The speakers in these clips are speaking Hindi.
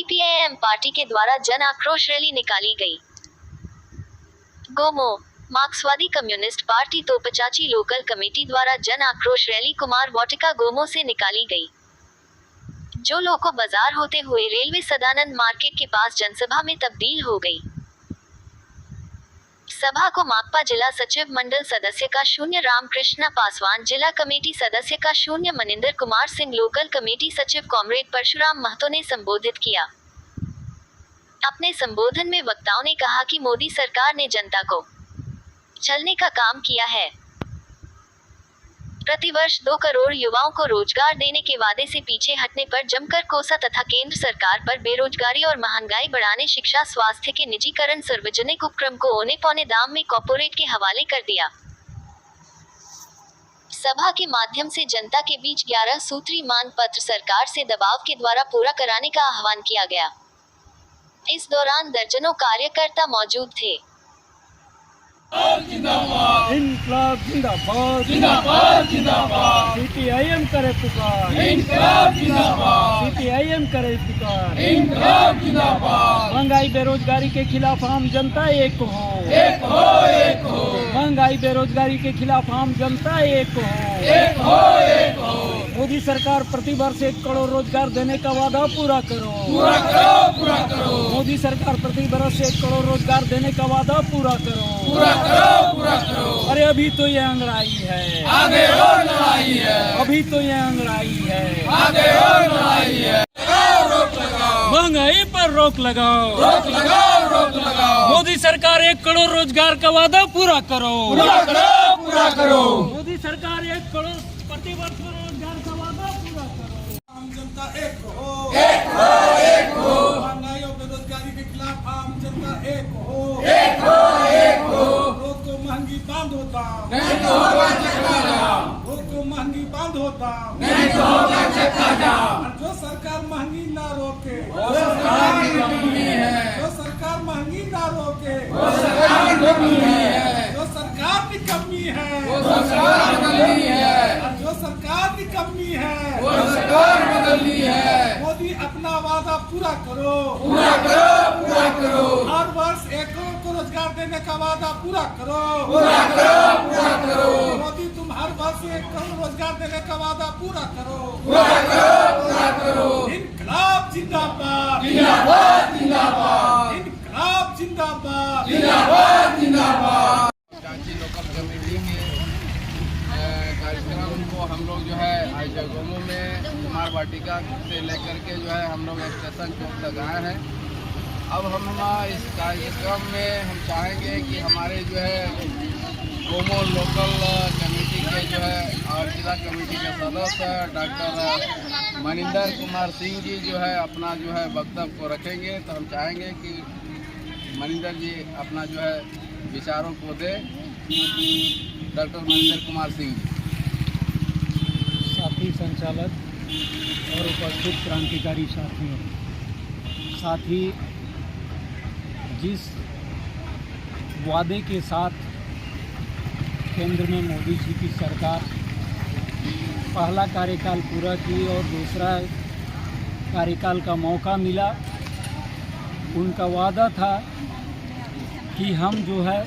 सीपीआईएम पार्टी के द्वारा जन आक्रोश रैली निकाली गई। गोमो मार्क्सवादी कम्युनिस्ट पार्टी तोपचाची लोकल कमेटी द्वारा जन आक्रोश रैली कुमार वाटिका गोमो से निकाली गई, जो लोको बाजार होते हुए रेलवे सदानंद मार्केट के पास जनसभा में तब्दील हो गई। सभा को माकपा जिला सचिव मंडल सदस्य का शून्य रामकृष्ण पासवान, जिला कमेटी सदस्य का शून्य मनिंदर कुमार सिंह, लोकल कमेटी सचिव कॉमरेड परशुराम महतो ने संबोधित किया। अपने संबोधन में वक्ताओं ने कहा कि मोदी सरकार ने जनता को छलने का काम किया है। प्रतिवर्ष 2 करोड़ युवाओं को रोजगार देने के वादे से पीछे हटने पर जमकर कोसा तथा केंद्र सरकार पर बेरोजगारी और महंगाई बढ़ाने, शिक्षा, स्वास्थ्य के निजीकरण, सार्वजनिक उपक्रम को औने पौने दाम में कॉर्पोरेट के हवाले कर दिया। सभा के माध्यम से जनता के बीच 11 सूत्री मांग पत्र सरकार से दबाव के द्वारा पूरा कराने का आह्वान किया गया। इस दौरान दर्जनों कार्यकर्ता मौजूद थे। इनकलाब जिंदाबाद, जिंदाबाद जिंदाबाद। सीपीआईएम करे पुकार, इनकलाब जिंदाबाद। सीपीआईएम करे पुकार, इनकलाब जिंदाबाद। महंगाई बेरोजगारी के खिलाफ आम जनता एक हो, एक हो, एक हो। महंगाई बेरोजगारी के खिलाफ आम जनता एक हो, एक हो, एक हो। मोदी सरकार प्रतिवर्ष 1 करोड़ रोजगार देने का वादा पूरा करो, पूरा करो, पूरा करो। मोदी सरकार प्रतिवर्ष 1 करोड़ रोजगार देने का वादा पूरा करो, पूरा करो, पूरा करो। अरे अभी तो ये अंगड़ाई है, आगे और लड़ाई है, अभी तो ये अंगड़ाई है, आगे और लड़ाई है। लगाओ, रोक लगाओ, महंगाई पर रोक लगाओ, रोक लगाओ, रोक लगाओ। मोदी सरकार 1 करोड़ रोजगार का वादा पूरा करो, पूरा करो, पूरा करो। मोदी सरकार 1 करोड़ प्रतिवर्ष रोजगार का वादा पूरा करो। आम जनता एक हो, एक हो, एक हो। महंगाई और बेरोजगारी के खिलाफ आम जनता एक हो, एक हो, एक हो। रोको महंगी बंद होता, नहीं तो होगा चक्का जाम, रोको महंगी बंद होता, नहीं तो होगा चक्का जाम। जो सरकार महंगी ना रोके, वो सरकार की कमी है, जो सरकार महंगी ना रोके, वो सरकार की कमी है, जो सरकार की कमी है, वो सरकार बदलनी है, जो सरकार की कमी है, वो सरकार बदलनी है। मोदी अपना वादा पूरा करो, पूरा करो, पूरा करो। हर वर्ष 1 करोड़ को रोजगार देने का वादा पूरा करो, पूरा करो, पूरा करो। मोदी तुम हर वर्ष 1 करोड़ रोजगार देने का वादा पूरा करो, पूरा करो, पूरा करो। इनकलाब जिंदाबाद, जिंदाबाद, जिंदाबाद, इनकलाब जिंदाबाद। जिंदाबाद, जिंदाबाद। चाची लोकल कमेटी के कार्यक्रम को हम लोग जो है आज गोमो में कुमार वाटिका से लेकर के जो है हम लोग स्टेशन चौक तक आए हैं। अब हम इस कार्यक्रम में हम चाहेंगे कि हमारे जो है गोमो लोकल कमेटी के जो है और जिला कमेटी के सदस्य डॉक्टर मनिंदर कुमार सिंह जी जो है अपना जो है वक्तव्य को रखेंगे। तो हम चाहेंगे कि मनिंदर जी अपना जो है विचारों को दे। डॉक्टर मनिंदर कुमार सिंह जी। साथी संचालक और उपस्थित क्रांतिकारी साथियों, साथी जिस वादे के साथ केंद्र में मोदी जी की सरकार पहला कार्यकाल पूरा की और दूसरा कार्यकाल का मौका मिला, उनका वादा था कि हम जो है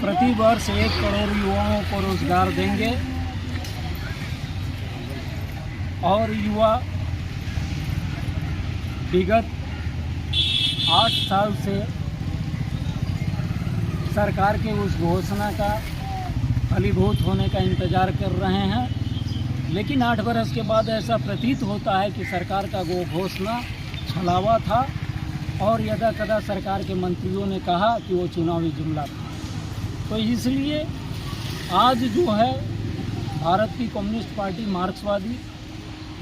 प्रति वर्ष 1 करोड़ युवाओं को रोजगार देंगे और युवा विगत 8 साल से सरकार के उस घोषणा का फलीभूत होने का इंतज़ार कर रहे हैं, लेकिन 8 बरस के बाद ऐसा प्रतीत होता है कि सरकार का वो घोषणा छलावा था और यदा कदा सरकार के मंत्रियों ने कहा कि वो चुनावी जुमला था। तो इसलिए आज जो है भारत की कम्युनिस्ट पार्टी मार्क्सवादी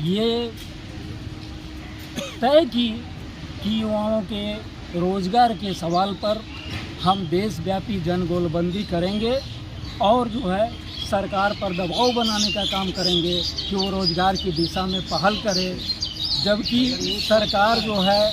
ये तय की कि युवाओं के रोज़गार के सवाल पर हम देशव्यापी जनगोलबंदी करेंगे और जो है सरकार पर दबाव बनाने का काम करेंगे कि वो रोज़गार की दिशा में पहल करे, जबकि सरकार जो है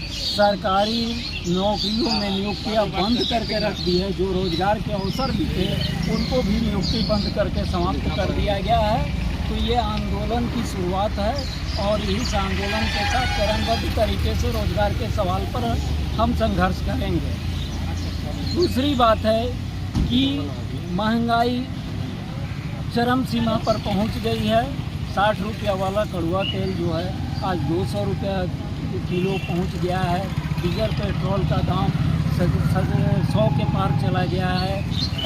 सरकारी नौकरियों में नियुक्तियां बंद करके रख दी है। जो रोज़गार के अवसर भी थे उनको भी नियुक्ति बंद करके समाप्त कर दिया गया है। तो ये आंदोलन की शुरुआत है और इस आंदोलन के साथ चरणबद्ध तरीके से रोजगार के सवाल पर हम संघर्ष करेंगे। दूसरी बात है कि महंगाई चरम सीमा पर पहुंच गई है। 60 रुपया वाला कड़वा तेल जो है आज 200 रुपया किलो पहुंच गया है। डीजल पेट्रोल का दाम 100 के पार चला गया है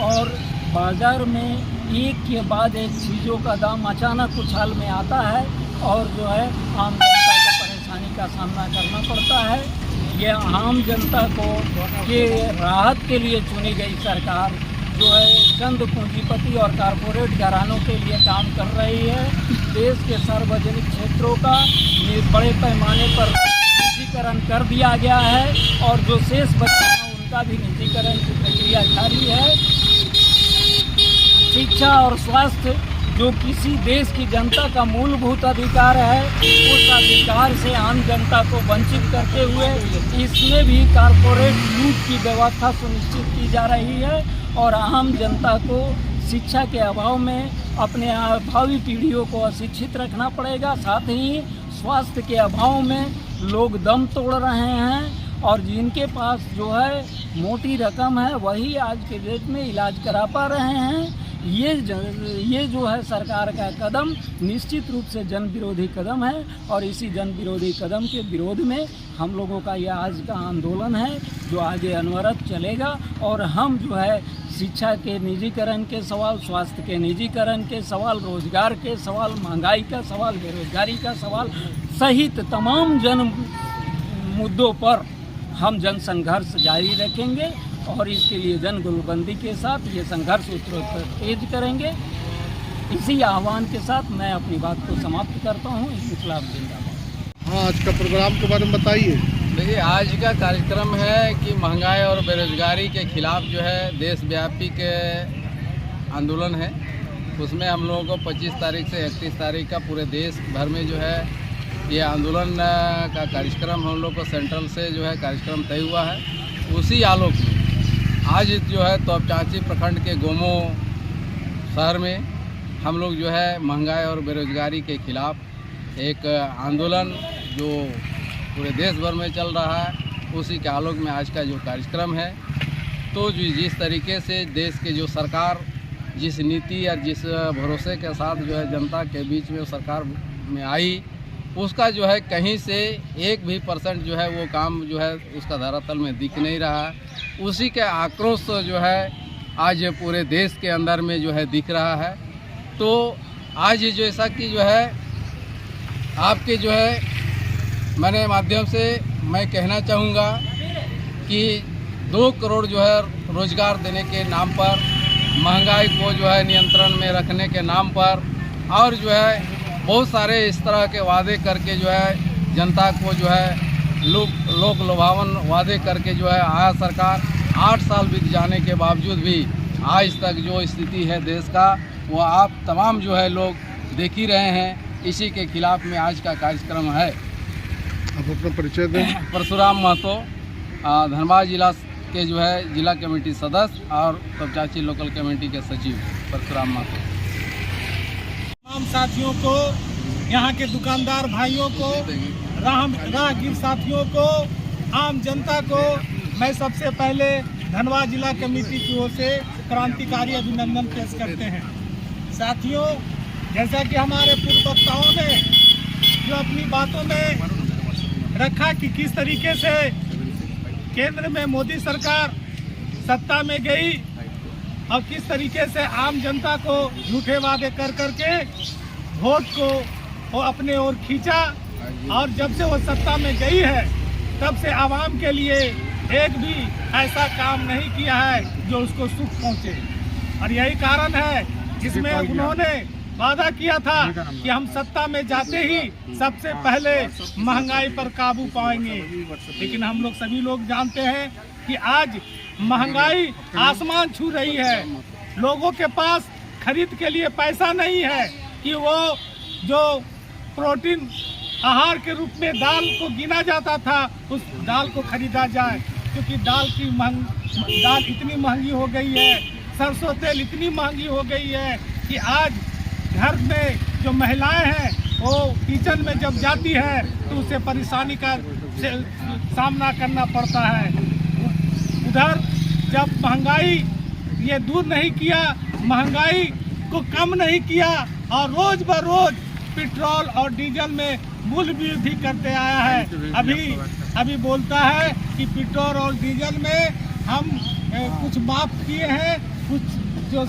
और बाज़ार में एक के बाद एक चीज़ों का दाम अचानक उछाल में आता है और जो है आम जनता को परेशानी का सामना करना पड़ता है। ये आम जनता को के राहत के लिए चुनी गई सरकार जो है चंद पूंजीपति और कारपोरेट घरानों के लिए काम कर रही है। देश के सार्वजनिक क्षेत्रों का बड़े पैमाने पर निजीकरण कर दिया गया है और जो शेष बचे हैं उनका भी निजीकरण की प्रक्रिया जारी है। शिक्षा और स्वास्थ्य जो किसी देश की जनता का मूलभूत अधिकार है, उस अधिकार से आम जनता को वंचित करते हुए इसमें भी कारपोरेट लूट की व्यवस्था सुनिश्चित की जा रही है और आम जनता को शिक्षा के अभाव में अपने भावी पीढ़ियों को अशिक्षित रखना पड़ेगा। साथ ही स्वास्थ्य के अभाव में लोग दम तोड़ रहे हैं और जिनके पास जो है मोटी रकम है वही आज के डेट में इलाज करा पा रहे हैं। ये जो है सरकार का कदम निश्चित रूप से जन विरोधी कदम है और इसी जन विरोधी कदम के विरोध में हम लोगों का यह आज का आंदोलन है जो आगे अनवरत चलेगा और हम जो है शिक्षा के निजीकरण के सवाल, स्वास्थ्य के निजीकरण के सवाल, रोजगार के सवाल, महंगाई का सवाल, बेरोजगारी का सवाल सहित तमाम जन मुद्दों पर हम जन संघर्ष जारी रखेंगे और इसके लिए जन गुलबंदी के साथ ये संघर्ष उत्तरोत्तर तेज करेंगे। इसी आह्वान के साथ मैं अपनी बात को समाप्त करता हूँ। इंकलाब जिंदाबाद। हाँ, आज का प्रोग्राम के बारे में बताइए। देखिए, आज का कार्यक्रम है कि महंगाई और बेरोजगारी के खिलाफ जो है देशव्यापी के आंदोलन है। उसमें हम लोगों को 25 तारीख से 31 तारीख का पूरे देश भर में जो है ये आंदोलन का कार्यक्रम हम लोग को सेंट्रल से जो है कार्यक्रम तय हुआ है। उसी आलोक में आज जो है तोपचांची प्रखंड के गोमो शहर में हम लोग जो है महंगाई और बेरोजगारी के खिलाफ एक आंदोलन जो पूरे देश भर में चल रहा है, उसी के आलोक में आज का जो कार्यक्रम है। तो जिस तरीके से देश के जो सरकार जिस नीति या जिस भरोसे के साथ जो है जनता के बीच में सरकार में आई, उसका जो है कहीं से 1% जो है वो काम जो है उसका धरातल में दिख नहीं रहा है। उसी के आक्रोश जो है आज पूरे देश के अंदर में जो है दिख रहा है। तो आज जैसा कि जो है आपके जो है मैंने माध्यम से मैं कहना चाहूँगा कि 2 करोड़ जो है रोजगार देने के नाम पर, महंगाई को जो है नियंत्रण में रखने के नाम पर और जो है बहुत सारे इस तरह के वादे करके जो है जनता को जो है लोक लुभावन वादे करके जो है आज सरकार 8 साल बीत जाने के बावजूद भी आज तक जो स्थिति है देश का वो आप तमाम जो है लोग देख ही रहे हैं। इसी के खिलाफ में आज का कार्यक्रम है। आप अपना परिचय दें। परशुराम महतो, धनबाद जिला के जो है जिला कमेटी सदस्य और तोपचांची लोकल कमेटी के सचिव परशुराम महतो। तमाम साथियों को, यहाँ के दुकानदार भाइयों को, राहगीर साथियों को, आम जनता को मैं सबसे पहले धनबाद जिला कमेटी की ओर से क्रांतिकारी अभिनंदन पेश करते हैं। साथियों, जैसा कि हमारे पूर्व वक्ताओं ने जो अपनी बातों में रखा कि किस तरीके से केंद्र में मोदी सरकार सत्ता में गई और किस तरीके से आम जनता को झूठे वादे कर करके वोट को वो अपने ओर खींचा और जब से वो सत्ता में गई है तब से आवाम के लिए एक भी ऐसा काम नहीं किया है जो उसको सुख पहुंचे। और यही कारण है जिसमें उन्होंने वादा किया था कि हम सत्ता में जाते ही सबसे पहले महंगाई पर काबू पाएंगे। लेकिन हम लोग सभी लोग जानते हैं कि आज महंगाई आसमान छू रही है। लोगों के पास खरीद के लिए पैसा नहीं है कि वो जो प्रोटीन आहार के रूप में दाल को गिना जाता था उस दाल को खरीदा जाए, क्योंकि दाल इतनी महंगी हो गई है, सरसों तेल इतनी महंगी हो गई है कि आज घर में जो महिलाएं हैं वो किचन में जब जाती है तो उसे परेशानी का सामना करना पड़ता है। उधर जब महंगाई ये दूर नहीं किया, महंगाई को कम नहीं किया और रोज ब रोज पेट्रोल और डीजल में मूल्य वृद्धि करते आया है। अभी बोलता है कि पेट्रोल और डीजल में हम कुछ माफ किए हैं, कुछ जो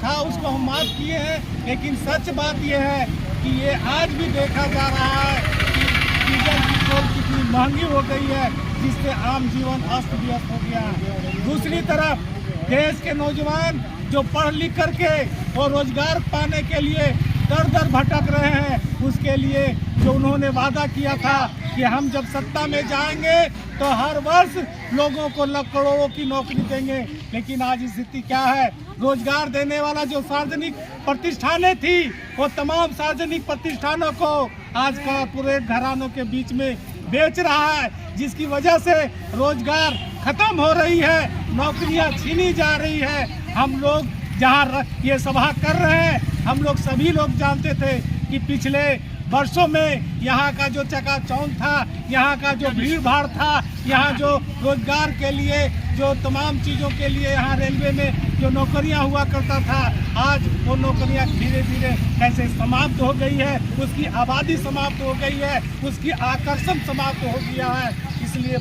था उसको हम माफ किए हैं, लेकिन सच बात यह है कि ये आज भी देखा जा रहा है कि डीजल पेट्रोल कितनी महंगी हो गई है, जिससे आम जीवन अस्त व्यस्त हो गया है। दूसरी तरफ देश के नौजवान जो पढ़ लिख करके और रोजगार पाने के लिए दर दर भटक रहे हैं, उसके लिए जो उन्होंने वादा किया था कि हम जब सत्ता में जाएंगे तो हर वर्ष लोगों को करोड़ों की नौकरी देंगे, लेकिन आज स्थिति क्या है? रोजगार देने वाला जो सार्वजनिक प्रतिष्ठानें थी वो तमाम सार्वजनिक प्रतिष्ठानों को आज कॉर्पोरेट घरानों के बीच में बेच रहा है, जिसकी वजह से रोजगार खत्म हो रही है, नौकरियां छीनी जा रही है। हम लोग जहां ये सभा कर रहे हैं, हम लोग सभी लोग जानते थे कि पिछले वर्षों में यहाँ का जो चकाचौंध था, यहाँ का जो भीड़ भाड़ था, यहाँ जो रोजगार के लिए जो तमाम चीज़ों के लिए यहाँ रेलवे में जो नौकरियाँ हुआ करता था, आज वो नौकरियाँ धीरे धीरे कैसे समाप्त हो गई है, उसकी आबादी समाप्त हो गई है, उसकी आकर्षण समाप्त हो गया है। इसलिए